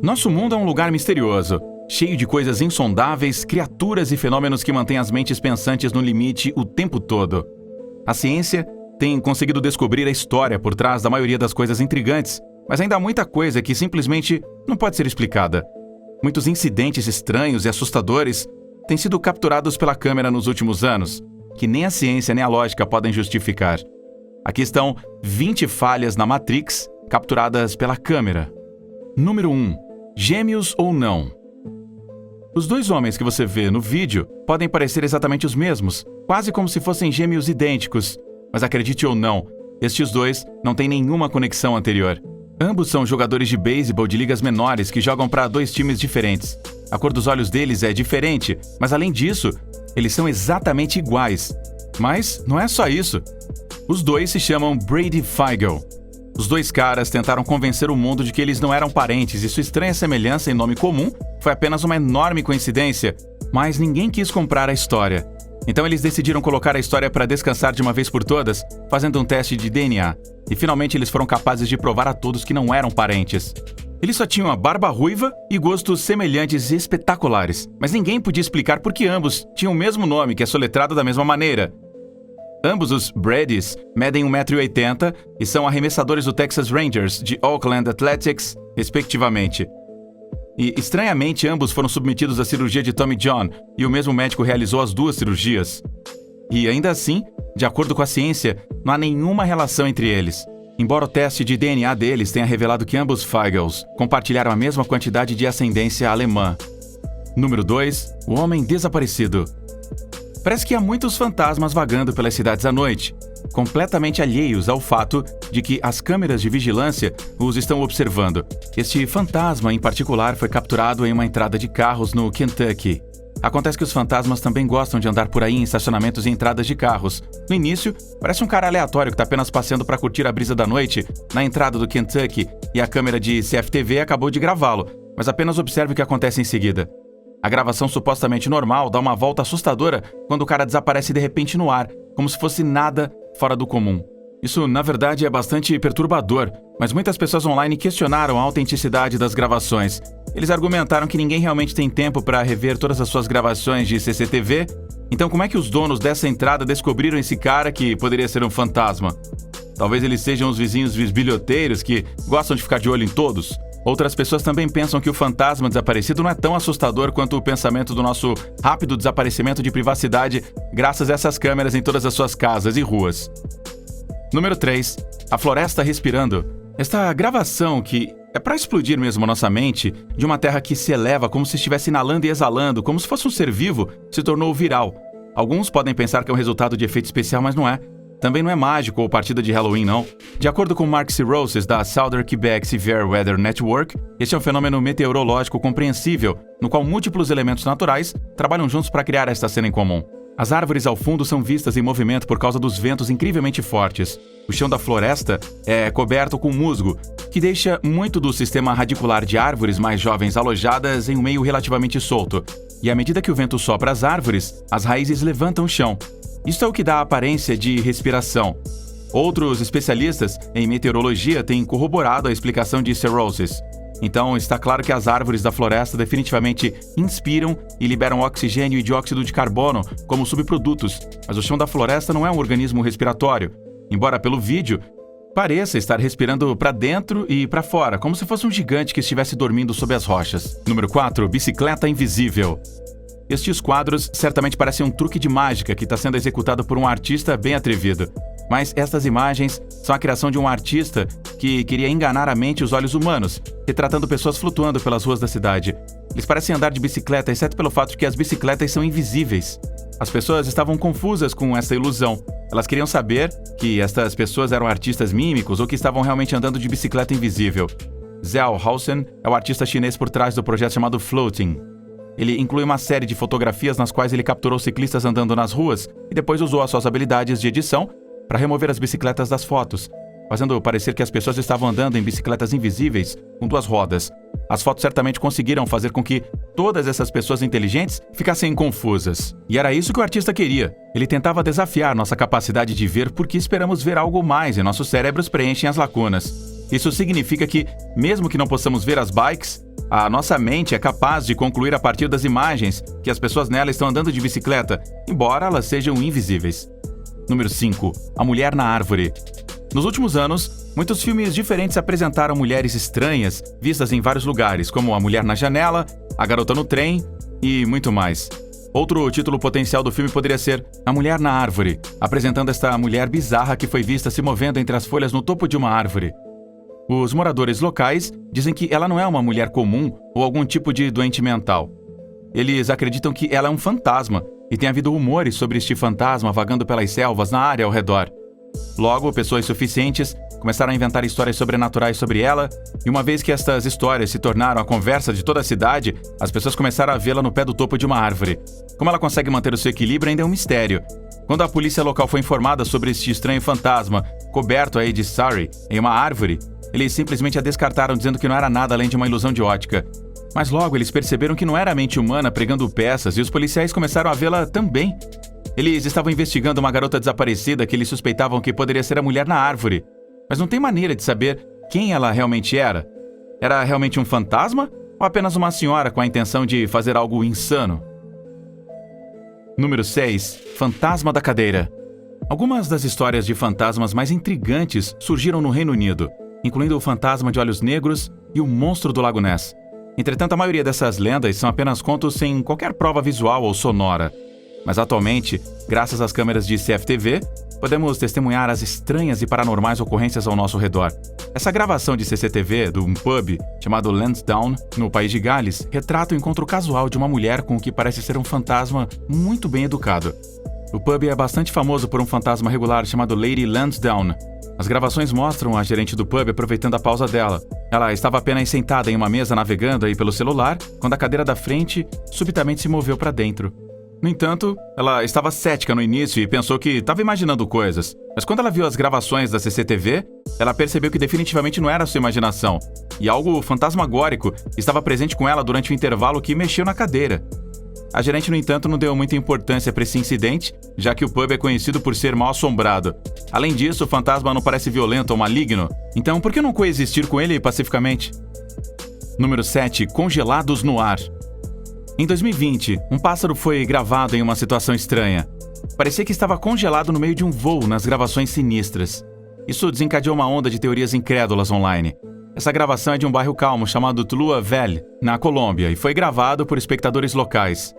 Nosso mundo é um lugar misterioso, cheio de coisas insondáveis, criaturas e fenômenos que mantêm as mentes pensantes no limite o tempo todo. A ciência tem conseguido descobrir a história por trás da maioria das coisas intrigantes, mas ainda há muita coisa que simplesmente não pode ser explicada. Muitos incidentes estranhos e assustadores têm sido capturados pela câmera nos últimos anos, que nem a ciência nem a lógica podem justificar. Aqui estão 20 falhas na Matrix capturadas pela câmera. Número 1. Gêmeos ou não? Os dois homens que você vê no vídeo podem parecer exatamente os mesmos, quase como se fossem gêmeos idênticos. Mas acredite ou não, estes dois não têm nenhuma conexão anterior. Ambos são jogadores de beisebol de ligas menores que jogam para dois times diferentes. A cor dos olhos deles é diferente, mas além disso, eles são exatamente iguais. Mas não é só isso. Os dois se chamam Brady Feigl. Os dois caras tentaram convencer o mundo de que eles não eram parentes e sua estranha semelhança em nome comum foi apenas uma enorme coincidência, mas ninguém quis comprar a história. Então eles decidiram colocar a história para descansar de uma vez por todas, fazendo um teste de DNA. E finalmente eles foram capazes de provar a todos que não eram parentes. Eles só tinham a barba ruiva e gostos semelhantes e espetaculares, mas ninguém podia explicar por que ambos tinham o mesmo nome, que é soletrado da mesma maneira. Ambos os Bradys medem 1,80 m e são arremessadores do Texas Rangers de Oakland Athletics, respectivamente. E, estranhamente, ambos foram submetidos à cirurgia de Tommy John e o mesmo médico realizou as duas cirurgias. E ainda assim, de acordo com a ciência, não há nenhuma relação entre eles. Embora o teste de DNA deles tenha revelado que ambos Feigls compartilharam a mesma quantidade de ascendência alemã. Número 2. O homem desaparecido. Parece que há muitos fantasmas vagando pelas cidades à noite, completamente alheios ao fato de que as câmeras de vigilância os estão observando. Este fantasma, em particular, foi capturado em uma entrada de carros no Kentucky. Acontece que os fantasmas também gostam de andar por aí em estacionamentos e entradas de carros. No início, parece um cara aleatório que está apenas passeando para curtir a brisa da noite na entrada do Kentucky e a câmera de CFTV acabou de gravá-lo, mas apenas observe o que acontece em seguida. A gravação supostamente normal dá uma volta assustadora quando o cara desaparece de repente no ar, como se fosse nada fora do comum. Isso, na verdade, é bastante perturbador, mas muitas pessoas online questionaram a autenticidade das gravações. Eles argumentaram que ninguém realmente tem tempo para rever todas as suas gravações de CCTV, então como é que os donos dessa entrada descobriram esse cara que poderia ser um fantasma? Talvez eles sejam os vizinhos bisbilhoteiros que gostam de ficar de olho em todos. Outras pessoas também pensam que o fantasma desaparecido não é tão assustador quanto o pensamento do nosso rápido desaparecimento de privacidade graças a essas câmeras em todas as suas casas e ruas. Número 3. A floresta respirando. Esta gravação que é para explodir mesmo a nossa mente, de uma terra que se eleva como se estivesse inalando e exalando, como se fosse um ser vivo, se tornou viral. Alguns podem pensar que é um resultado de efeito especial, mas não é. Também não é mágico ou partida de Halloween, não. De acordo com Mark Cirrhosis, da Southern Quebec Severe Weather Network, este é um fenômeno meteorológico compreensível, no qual múltiplos elementos naturais trabalham juntos para criar esta cena em comum. As árvores ao fundo são vistas em movimento por causa dos ventos incrivelmente fortes. O chão da floresta é coberto com musgo, que deixa muito do sistema radicular de árvores mais jovens alojadas em um meio relativamente solto. E à medida que o vento sopra as árvores, as raízes levantam o chão. Isso é o que dá a aparência de respiração. Outros especialistas em meteorologia têm corroborado a explicação de Cirrhosis. Então, está claro que as árvores da floresta definitivamente inspiram e liberam oxigênio e dióxido de carbono como subprodutos, mas o chão da floresta não é um organismo respiratório, embora pelo vídeo pareça estar respirando para dentro e para fora, como se fosse um gigante que estivesse dormindo sob as rochas. Número 4. Bicicleta invisível. Estes quadros certamente parecem um truque de mágica que está sendo executado por um artista bem atrevido. Mas estas imagens são a criação de um artista que queria enganar a mente e os olhos humanos, retratando pessoas flutuando pelas ruas da cidade. Eles parecem andar de bicicleta, exceto pelo fato de que as bicicletas são invisíveis. As pessoas estavam confusas com essa ilusão. Elas queriam saber que estas pessoas eram artistas mímicos ou que estavam realmente andando de bicicleta invisível. Zhao Haosen é o artista chinês por trás do projeto chamado Floating. Ele inclui uma série de fotografias nas quais ele capturou ciclistas andando nas ruas e depois usou as suas habilidades de edição para remover as bicicletas das fotos, fazendo parecer que as pessoas estavam andando em bicicletas invisíveis com duas rodas. As fotos certamente conseguiram fazer com que todas essas pessoas inteligentes ficassem confusas. E era isso que o artista queria. Ele tentava desafiar nossa capacidade de ver porque esperamos ver algo mais e nossos cérebros preenchem as lacunas. Isso significa que, mesmo que não possamos ver as bikes, a nossa mente é capaz de concluir a partir das imagens que as pessoas nela estão andando de bicicleta, embora elas sejam invisíveis. Número 5. A mulher na árvore. Nos últimos anos, muitos filmes diferentes apresentaram mulheres estranhas, vistas em vários lugares, como A Mulher na Janela, A Garota no Trem e muito mais. Outro título potencial do filme poderia ser A Mulher na Árvore, apresentando esta mulher bizarra que foi vista se movendo entre as folhas no topo de uma árvore. Os moradores locais dizem que ela não é uma mulher comum ou algum tipo de doente mental. Eles acreditam que ela é um fantasma e tem havido rumores sobre este fantasma vagando pelas selvas na área ao redor. Logo, pessoas suficientes começaram a inventar histórias sobrenaturais sobre ela, e uma vez que estas histórias se tornaram a conversa de toda a cidade, as pessoas começaram a vê-la no pé do topo de uma árvore. Como ela consegue manter o seu equilíbrio ainda é um mistério. Quando a polícia local foi informada sobre este estranho fantasma, coberto aí de Surrey, em uma árvore, eles simplesmente a descartaram dizendo que não era nada além de uma ilusão de ótica. Mas logo eles perceberam que não era a mente humana pregando peças e os policiais começaram a vê-la também. Eles estavam investigando uma garota desaparecida que eles suspeitavam que poderia ser a mulher na árvore. Mas não tem maneira de saber quem ela realmente era. Era realmente um fantasma ou apenas uma senhora com a intenção de fazer algo insano? Número 6. Fantasma da cadeira. Algumas das histórias de fantasmas mais intrigantes surgiram no Reino Unido, incluindo o fantasma de olhos negros e o monstro do Lago Ness. Entretanto, a maioria dessas lendas são apenas contos sem qualquer prova visual ou sonora. Mas atualmente, graças às câmeras de CFTV, podemos testemunhar as estranhas e paranormais ocorrências ao nosso redor. Essa gravação de CCTV de um pub chamado Lansdowne, no país de Gales, retrata o encontro casual de uma mulher com o que parece ser um fantasma muito bem educado. O pub é bastante famoso por um fantasma regular chamado Lady Lansdowne. As gravações mostram a gerente do pub aproveitando a pausa dela. Ela estava apenas sentada em uma mesa navegando aí pelo celular, quando a cadeira da frente subitamente se moveu para dentro. No entanto, ela estava cética no início e pensou que estava imaginando coisas. Mas quando ela viu as gravações da CCTV, ela percebeu que definitivamente não era sua imaginação. E algo fantasmagórico estava presente com ela durante o intervalo que mexeu na cadeira. A gerente, no entanto, não deu muita importância para esse incidente, já que o pub é conhecido por ser mal assombrado. Além disso, o fantasma não parece violento ou maligno, então por que não coexistir com ele pacificamente? Número 7. Congelados no ar. Em 2020, um pássaro foi gravado em uma situação estranha. Parecia que estava congelado no meio de um voo nas gravações sinistras. Isso desencadeou uma onda de teorias incrédulas online. Essa gravação é de um bairro calmo chamado Tuluá Valley, na Colômbia, e foi gravado por espectadores locais.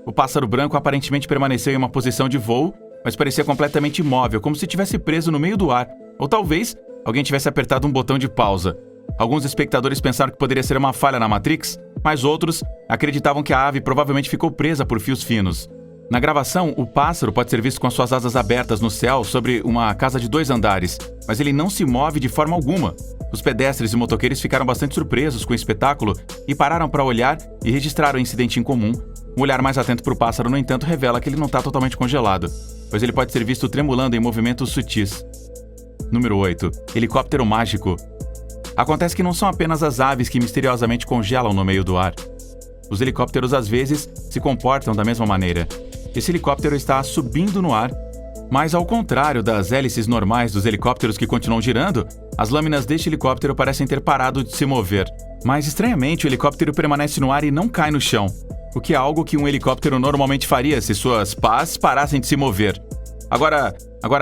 O pássaro branco aparentemente permaneceu em uma posição de voo, mas parecia completamente imóvel, como se estivesse preso no meio do ar, ou talvez alguém tivesse apertado um botão de pausa. Alguns espectadores pensaram que poderia ser uma falha na Matrix, mas outros acreditavam que a ave provavelmente ficou presa por fios finos. Na gravação, o pássaro pode ser visto com as suas asas abertas no céu sobre uma casa de 2 andares, mas ele não se move de forma alguma. Os pedestres e motoqueiros ficaram bastante surpresos com o espetáculo e pararam para olhar e registrar o incidente em comum. Um olhar mais atento para o pássaro, no entanto, revela que ele não está totalmente congelado, pois ele pode ser visto tremulando em movimentos sutis. Número 8. Helicóptero mágico. Acontece que não são apenas as aves que misteriosamente congelam no meio do ar. Os helicópteros às vezes se comportam da mesma maneira. Esse helicóptero está subindo no ar, mas ao contrário das hélices normais dos helicópteros que continuam girando, as lâminas deste helicóptero parecem ter parado de se mover. Mas estranhamente o helicóptero permanece no ar e não cai no chão, o que é algo que um helicóptero normalmente faria se suas pás parassem de se mover. Agora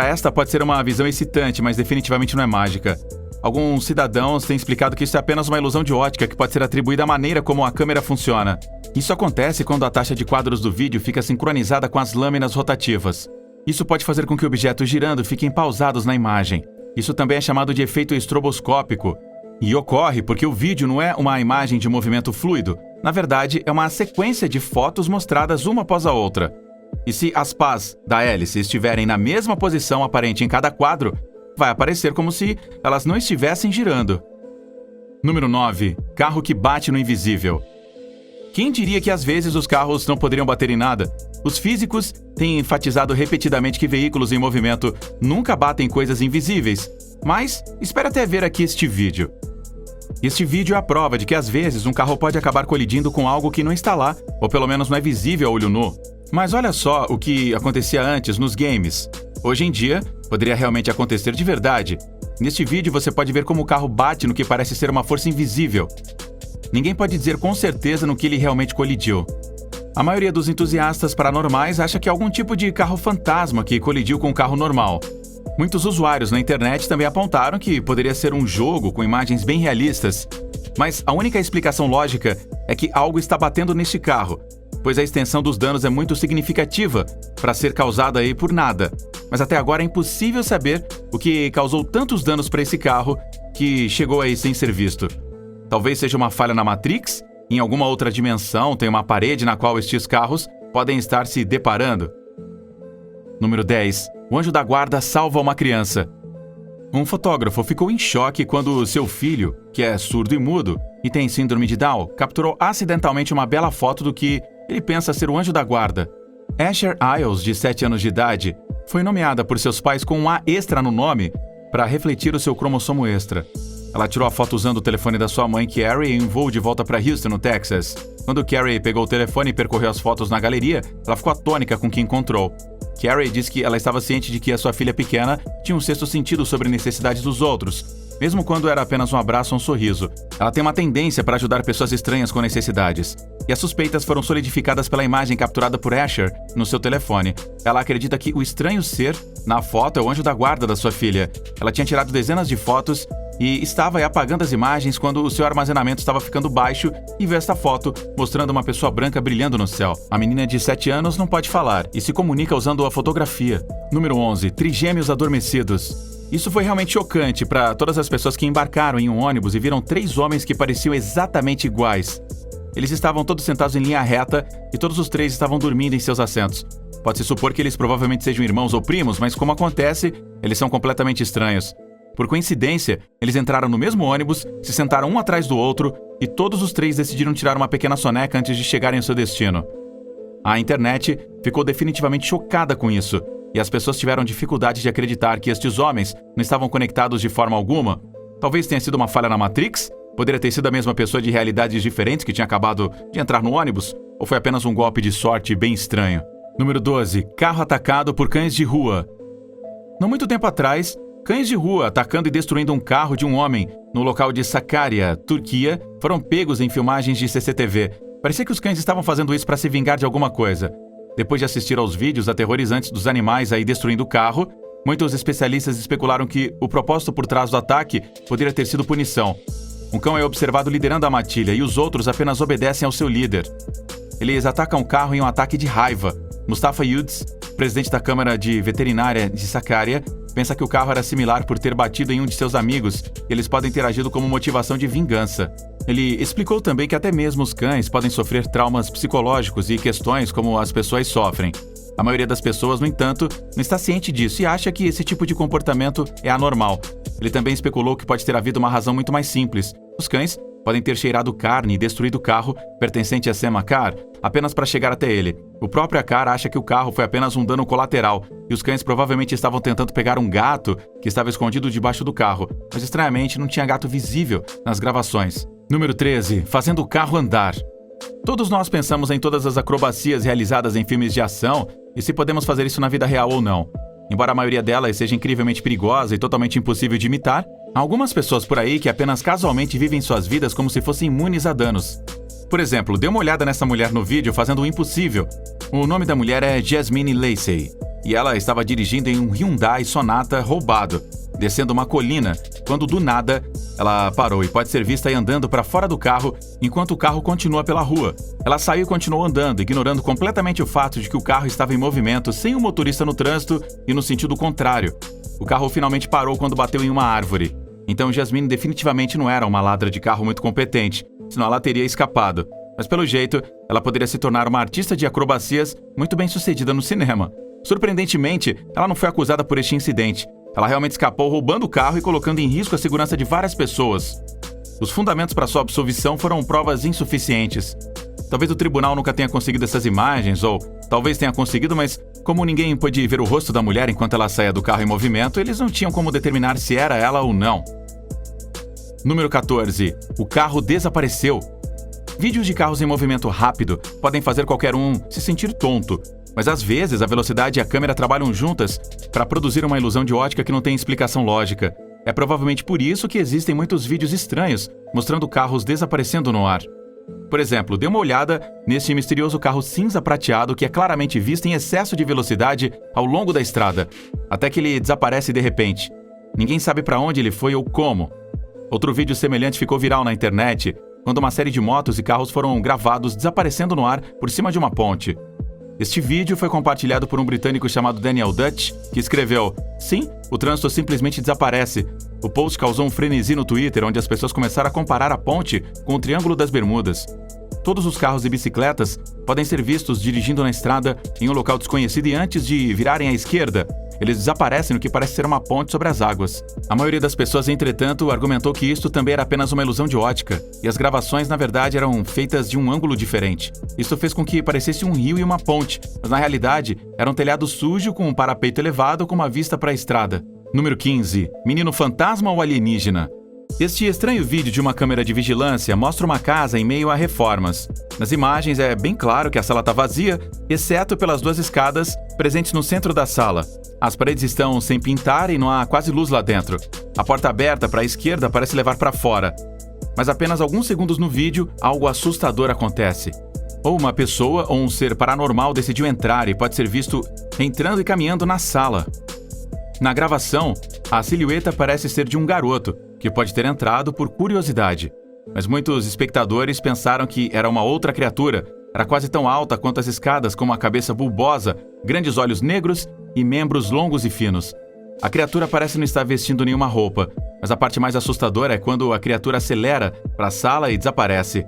esta pode ser uma visão excitante, mas definitivamente não é mágica. Alguns cidadãos têm explicado que isso é apenas uma ilusão de ótica que pode ser atribuída à maneira como a câmera funciona. Isso acontece quando a taxa de quadros do vídeo fica sincronizada com as lâminas rotativas. Isso pode fazer com que objetos girando fiquem pausados na imagem. Isso também é chamado de efeito estroboscópico. E ocorre porque o vídeo não é uma imagem de movimento fluido. Na verdade, é uma sequência de fotos mostradas uma após a outra. E se as pás da hélice estiverem na mesma posição aparente em cada quadro, vai aparecer como se elas não estivessem girando. Número 9. Carro que bate no invisível. Quem diria que às vezes os carros não poderiam bater em nada? Os físicos têm enfatizado repetidamente que veículos em movimento nunca batem coisas invisíveis. Mas espera até ver aqui este vídeo. Este vídeo é a prova de que às vezes um carro pode acabar colidindo com algo que não está lá, ou pelo menos não é visível a olho nu. Mas olha só o que acontecia antes nos games. Hoje em dia, poderia realmente acontecer de verdade. Neste vídeo você pode ver como o carro bate no que parece ser uma força invisível. Ninguém pode dizer com certeza no que ele realmente colidiu. A maioria dos entusiastas paranormais acha que é algum tipo de carro fantasma que colidiu com um carro normal. Muitos usuários na internet também apontaram que poderia ser um jogo com imagens bem realistas. Mas a única explicação lógica é que algo está batendo neste carro, pois a extensão dos danos é muito significativa para ser causada aí por nada. Mas até agora é impossível saber o que causou tantos danos para esse carro que chegou aí sem ser visto. Talvez seja uma falha na Matrix? Em alguma outra dimensão tem uma parede na qual estes carros podem estar se deparando? Número 10. O anjo da guarda salva uma criança. Um fotógrafo ficou em choque quando seu filho, que é surdo e mudo e tem síndrome de Down, capturou acidentalmente uma bela foto do que ele pensa ser o anjo da guarda. Asher Isles, de 7 anos de idade, foi nomeada por seus pais com um A extra no nome para refletir o seu cromossomo extra. Ela tirou a foto usando o telefone da sua mãe, Carrie, em um voo de volta para Houston, no Texas. Quando Carrie pegou o telefone e percorreu as fotos na galeria, ela ficou atônita com o que encontrou. Carrie disse que ela estava ciente de que a sua filha pequena tinha um sexto sentido sobre necessidades dos outros, mesmo quando era apenas um abraço ou um sorriso. Ela tem uma tendência para ajudar pessoas estranhas com necessidades. E as suspeitas foram solidificadas pela imagem capturada por Asher no seu telefone. Ela acredita que o estranho ser na foto é o anjo da guarda da sua filha. Ela tinha tirado dezenas de fotos e estava apagando as imagens quando o seu armazenamento estava ficando baixo e viu esta foto mostrando uma pessoa branca brilhando no céu. A menina de 7 anos não pode falar e se comunica usando a fotografia. Número 11. Trigêmeos adormecidos. Isso foi realmente chocante para todas as pessoas que embarcaram em um ônibus e viram 3 homens que pareciam exatamente iguais. Eles estavam todos sentados em linha reta e todos os 3 estavam dormindo em seus assentos. Pode-se supor que eles provavelmente sejam irmãos ou primos, mas como acontece, eles são completamente estranhos. Por coincidência, eles entraram no mesmo ônibus, se sentaram um atrás do outro e todos os 3 decidiram tirar uma pequena soneca antes de chegarem ao seu destino. A internet ficou definitivamente chocada com isso, e as pessoas tiveram dificuldade de acreditar que estes homens não estavam conectados de forma alguma. Talvez tenha sido uma falha na Matrix? Poderia ter sido a mesma pessoa de realidades diferentes que tinha acabado de entrar no ônibus? Ou foi apenas um golpe de sorte bem estranho? Número 12. Carro atacado por cães de rua. Não muito tempo atrás, cães de rua atacando e destruindo um carro de um homem no local de Sakarya, Turquia, foram pegos em filmagens de CCTV. Parecia que os cães estavam fazendo isso para se vingar de alguma coisa. Depois de assistir aos vídeos aterrorizantes dos animais aí destruindo o carro, muitos especialistas especularam que o propósito por trás do ataque poderia ter sido punição. Um cão é observado liderando a matilha e os outros apenas obedecem ao seu líder. Eles atacam o carro em um ataque de raiva. Mustafa Yuds, presidente da Câmara de Veterinária de Sakarya, pensa que o carro era similar por ter batido em um de seus amigos e eles podem ter agido como motivação de vingança. Ele explicou também que até mesmo os cães podem sofrer traumas psicológicos e questões como as pessoas sofrem. A maioria das pessoas, no entanto, não está ciente disso e acha que esse tipo de comportamento é anormal. Ele também especulou que pode ter havido uma razão muito mais simples. Os cães podem ter cheirado carne e destruído o carro pertencente a Sam Akar apenas para chegar até ele. O próprio Akar acha que o carro foi apenas um dano colateral e os cães provavelmente estavam tentando pegar um gato que estava escondido debaixo do carro, mas estranhamente não tinha gato visível nas gravações. Número 13. Fazendo o carro andar. Todos nós pensamos em todas as acrobacias realizadas em filmes de ação e se podemos fazer isso na vida real ou não. Embora a maioria delas seja incrivelmente perigosa e totalmente impossível de imitar, há algumas pessoas por aí que apenas casualmente vivem suas vidas como se fossem imunes a danos. Por exemplo, dê uma olhada nessa mulher no vídeo fazendo o impossível. O nome da mulher é Jasmine Lacey, e ela estava dirigindo em um Hyundai Sonata roubado, descendo uma colina, quando do nada ela parou e pode ser vista aí andando para fora do carro enquanto o carro continua pela rua. Ela saiu e continuou andando, ignorando completamente o fato de que o carro estava em movimento sem o motorista no trânsito e no sentido contrário. O carro finalmente parou quando bateu em uma árvore. Então Jasmine definitivamente não era uma ladra de carro muito competente, senão ela teria escapado. Mas pelo jeito, ela poderia se tornar uma artista de acrobacias muito bem sucedida no cinema. Surpreendentemente, ela não foi acusada por este incidente. Ela realmente escapou roubando o carro e colocando em risco a segurança de várias pessoas. Os fundamentos para sua absolvição foram provas insuficientes. Talvez o tribunal nunca tenha conseguido essas imagens, ou talvez tenha conseguido, mas como ninguém pôde ver o rosto da mulher enquanto ela saía do carro em movimento, eles não tinham como determinar se era ela ou não. Número 14. O carro desapareceu. Vídeos de carros em movimento rápido podem fazer qualquer um se sentir tonto, mas às vezes a velocidade e a câmera trabalham juntas para produzir uma ilusão de ótica que não tem explicação lógica. É provavelmente por isso que existem muitos vídeos estranhos mostrando carros desaparecendo no ar. Por exemplo, dê uma olhada neste misterioso carro cinza prateado que é claramente visto em excesso de velocidade ao longo da estrada, até que ele desaparece de repente. Ninguém sabe para onde ele foi ou como. Outro vídeo semelhante ficou viral na internet, quando uma série de motos e carros foram gravados desaparecendo no ar por cima de uma ponte. Este vídeo foi compartilhado por um britânico chamado Daniel Dutch, que escreveu: "Sim, o trânsito simplesmente desaparece." O post causou um frenesi no Twitter, onde as pessoas começaram a comparar a ponte com o Triângulo das Bermudas. Todos os carros e bicicletas podem ser vistos dirigindo na estrada em um local desconhecido e antes de virarem à esquerda, eles desaparecem no que parece ser uma ponte sobre as águas. A maioria das pessoas, entretanto, argumentou que isto também era apenas uma ilusão de ótica, e as gravações, na verdade, eram feitas de um ângulo diferente. Isso fez com que parecesse um rio e uma ponte, mas na realidade era um telhado sujo com um parapeito elevado com uma vista para a estrada. Número 15. Menino fantasma ou alienígena? Este estranho vídeo de uma câmera de vigilância mostra uma casa em meio a reformas. Nas imagens é bem claro que a sala está vazia, exceto pelas duas escadas presentes no centro da sala. As paredes estão sem pintar e não há quase luz lá dentro. A porta aberta para a esquerda parece levar para fora. Mas apenas alguns segundos no vídeo, algo assustador acontece. Ou uma pessoa ou um ser paranormal decidiu entrar e pode ser visto entrando e caminhando na sala. Na gravação, a silhueta parece ser de um garoto, que pode ter entrado por curiosidade. Mas muitos espectadores pensaram que era uma outra criatura. Era quase tão alta quanto as escadas, com uma cabeça bulbosa, grandes olhos negros e membros longos e finos. A criatura parece não estar vestindo nenhuma roupa, mas a parte mais assustadora é quando a criatura acelera para a sala e desaparece.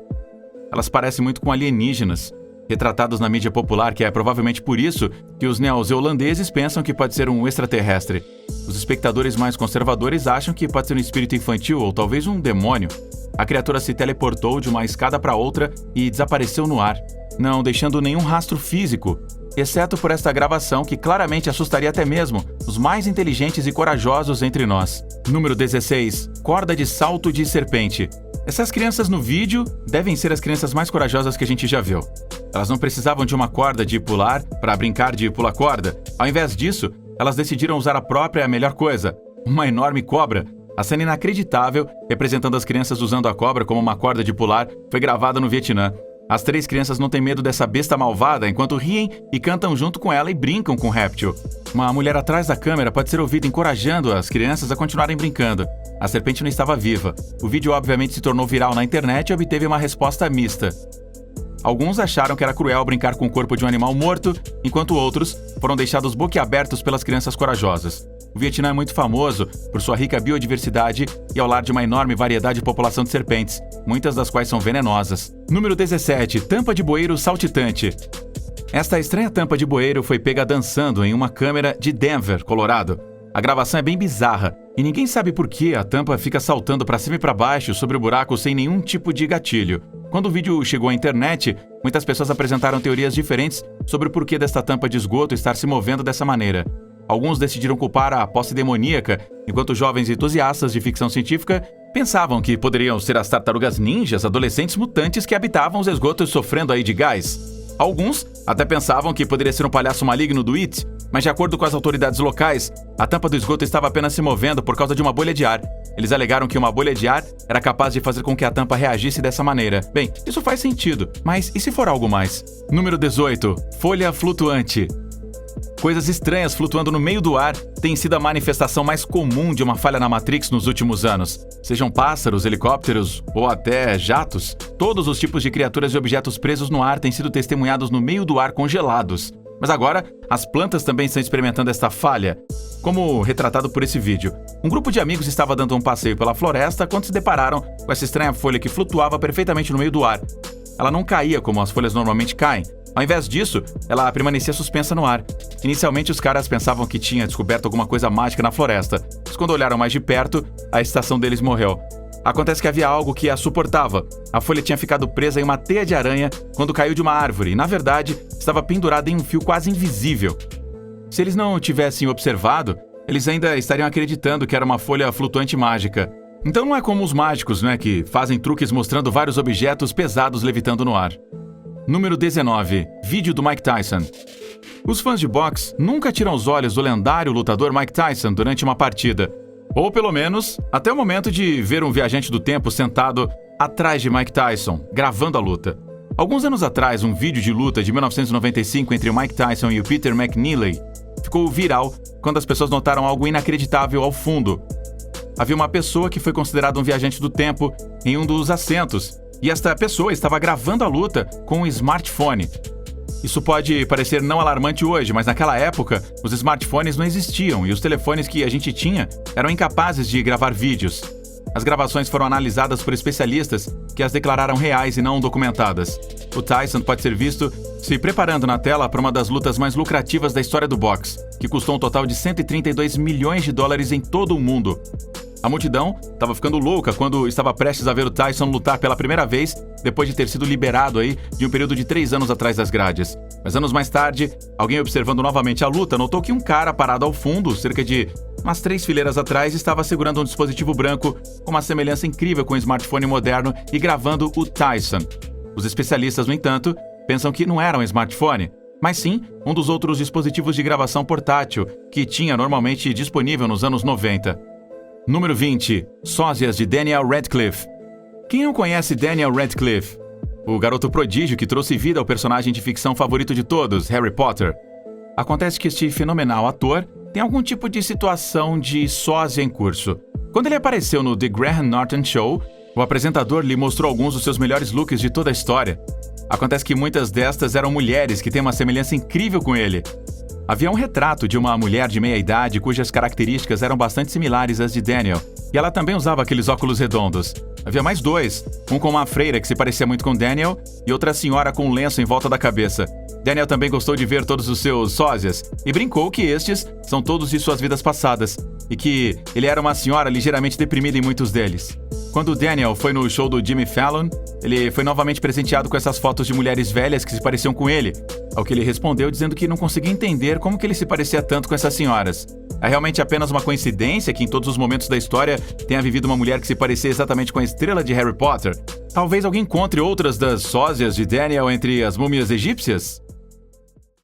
Elas parecem muito com alienígenas, retratados na mídia popular, que é provavelmente por isso que os neozelandeses pensam que pode ser um extraterrestre. Os espectadores mais conservadores acham que pode ser um espírito infantil ou talvez um demônio. A criatura se teleportou de uma escada para outra e desapareceu no ar, não deixando nenhum rastro físico, exceto por esta gravação que claramente assustaria até mesmo os mais inteligentes e corajosos entre nós. Número 16. Corda de salto de serpente. Essas crianças no vídeo devem ser as crianças mais corajosas que a gente já viu. Elas não precisavam de uma corda de pular para brincar de pula-corda. Ao invés disso, elas decidiram usar a própria melhor coisa, uma enorme cobra. A cena inacreditável, representando as crianças usando a cobra como uma corda de pular, foi gravada no Vietnã. As 3 crianças não têm medo dessa besta malvada enquanto riem e cantam junto com ela e brincam com o réptil. Uma mulher atrás da câmera pode ser ouvida encorajando as crianças a continuarem brincando. A serpente não estava viva. O vídeo obviamente se tornou viral na internet e obteve uma resposta mista. Alguns acharam que era cruel brincar com o corpo de um animal morto, enquanto outros foram deixados boquiabertos pelas crianças corajosas. O Vietnã é muito famoso por sua rica biodiversidade e ao lar de uma enorme variedade de população de serpentes, muitas das quais são venenosas. Número 17. Tampa de bueiro saltitante. Esta estranha tampa de bueiro foi pega dançando em uma câmera de Denver, Colorado. A gravação é bem bizarra e ninguém sabe por que a tampa fica saltando para cima e para baixo sobre o buraco sem nenhum tipo de gatilho. Quando o vídeo chegou à internet, muitas pessoas apresentaram teorias diferentes sobre o porquê desta tampa de esgoto estar se movendo dessa maneira. Alguns decidiram culpar a posse demoníaca, enquanto jovens entusiastas de ficção científica pensavam que poderiam ser as tartarugas ninjas, adolescentes mutantes que habitavam os esgotos sofrendo aí de gás. Alguns até pensavam que poderia ser um palhaço maligno do It, mas de acordo com as autoridades locais, a tampa do esgoto estava apenas se movendo por causa de uma bolha de ar. Eles alegaram que uma bolha de ar era capaz de fazer com que a tampa reagisse dessa maneira. Bem, isso faz sentido, mas e se for algo mais? Número 18. Folha flutuante. Coisas estranhas flutuando no meio do ar tem sido a manifestação mais comum de uma falha na Matrix nos últimos anos. Sejam pássaros, helicópteros ou até jatos, todos os tipos de criaturas e objetos presos no ar têm sido testemunhados no meio do ar congelados. Mas agora, as plantas também estão experimentando esta falha, como retratado por esse vídeo. Um grupo de amigos estava dando um passeio pela floresta quando se depararam com essa estranha folha que flutuava perfeitamente no meio do ar. Ela não caía como as folhas normalmente caem. Ao invés disso, ela permanecia suspensa no ar. Inicialmente, os caras pensavam que tinha descoberto alguma coisa mágica na floresta, mas quando olharam mais de perto, a excitação deles morreu. Acontece que havia algo que a suportava. A folha tinha ficado presa em uma teia de aranha quando caiu de uma árvore e, na verdade, estava pendurada em um fio quase invisível. Se eles não tivessem observado, eles ainda estariam acreditando que era uma folha flutuante mágica. Então não é como os mágicos, né, que fazem truques mostrando vários objetos pesados levitando no ar. Número 19. Vídeo do Mike Tyson. Os fãs de boxe nunca tiram os olhos do lendário lutador Mike Tyson durante uma partida. Ou pelo menos, até o momento de ver um viajante do tempo sentado atrás de Mike Tyson, gravando a luta. Alguns anos atrás, um vídeo de luta de 1995 entre o Mike Tyson e o Peter McNeely ficou viral quando as pessoas notaram algo inacreditável ao fundo. Havia uma pessoa que foi considerada um viajante do tempo em um dos assentos, e esta pessoa estava gravando a luta com um smartphone. Isso pode parecer não alarmante hoje, mas naquela época, os smartphones não existiam e os telefones que a gente tinha eram incapazes de gravar vídeos. As gravações foram analisadas por especialistas que as declararam reais e não documentadas. O Tyson pode ser visto se preparando na tela para uma das lutas mais lucrativas da história do boxe, que custou um total de 132 milhões de dólares em todo o mundo. A multidão estava ficando louca quando estava prestes a ver o Tyson lutar pela primeira vez, depois de ter sido liberado de um período de 3 anos atrás das grades. Mas anos mais tarde, alguém observando novamente a luta notou que um cara parado ao fundo, cerca de umas 3 fileiras atrás, estava segurando um dispositivo branco com uma semelhança incrível com um smartphone moderno e gravando o Tyson. Os especialistas, no entanto, pensam que não era um smartphone, mas sim um dos outros dispositivos de gravação portátil que tinha normalmente disponível nos anos 90. Número 20. Sósias de Daniel Radcliffe. Quem não conhece Daniel Radcliffe? O garoto prodígio que trouxe vida ao personagem de ficção favorito de todos, Harry Potter. Acontece que este fenomenal ator tem algum tipo de situação de sósia em curso. Quando ele apareceu no The Graham Norton Show, o apresentador lhe mostrou alguns dos seus melhores looks de toda a história. Acontece que muitas destas eram mulheres que têm uma semelhança incrível com ele. Havia um retrato de uma mulher de meia-idade cujas características eram bastante similares às de Daniel, e ela também usava aqueles óculos redondos. Havia mais 2, um com uma freira que se parecia muito com Daniel e outra senhora com um lenço em volta da cabeça. Daniel também gostou de ver todos os seus sósias e brincou que estes são todos de suas vidas passadas e que ele era uma senhora ligeiramente deprimida em muitos deles. Quando Daniel foi no show do Jimmy Fallon, ele foi novamente presenteado com essas fotos de mulheres velhas que se pareciam com ele, ao que ele respondeu dizendo que não conseguia entender como que ele se parecia tanto com essas senhoras. É realmente apenas uma coincidência que em todos os momentos da história tenha vivido uma mulher que se parecia exatamente com a estrela de Harry Potter? Talvez alguém encontre outras das sósias de Daniel entre as múmias egípcias?